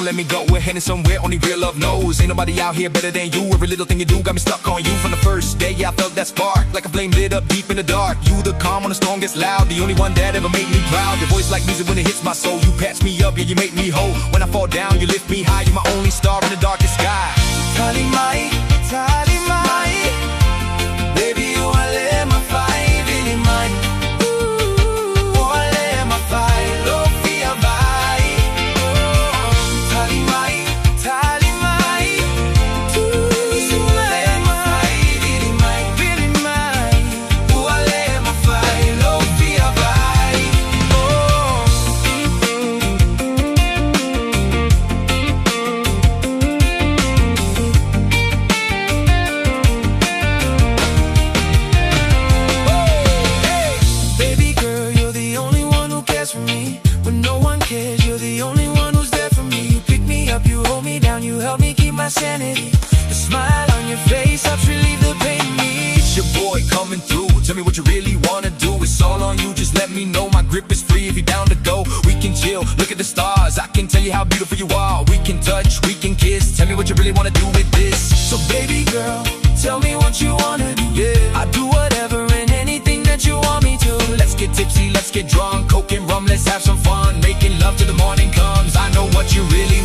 let me go. We're heading somewhere only real love knows. Ain't nobody out here better than you. Every little thing you do got me stuck on you. From the first day, yeah, I felt that spark, like a flame lit up deep in the dark. You the calm when the storm gets loud, the only one that ever made me proud. Your voice like music when it hits my soul. You patch me up, yeah, you make me whole. When I fall down, you lift me high. You're my only star in the darkest sky. Vili Mai, Vili Mai, baby, you are let my fight. Vili Mai, oh, I let my fight. Love via vai. Vili Mai, Vili Mai, you let my fight. Vili Mai, Vili Mai, oh, I let my fight. Love via vai. Baby girl, you're the only one who cares for me. When no one cares, you're the only one who's there for me. You pick me up, you hold me down, you help me keep my sanity. The smile on your face helps relieve the pain in me. It's your boy coming through. Tell me what you really wanna do. It's all on you, just let me know. My grip is free if you're down to go. We can chill, look at the stars. I can tell you how beautiful you are. We can touch, we can kiss. Tell me what you really wanna do with this. So baby girl, tell me what you wanna do. Yeah, I do whatever and anything that you want me to. Let's get tipsy, let's get drunk, coke and rum, let's have some fun. Making love till the morning comes. I know what you really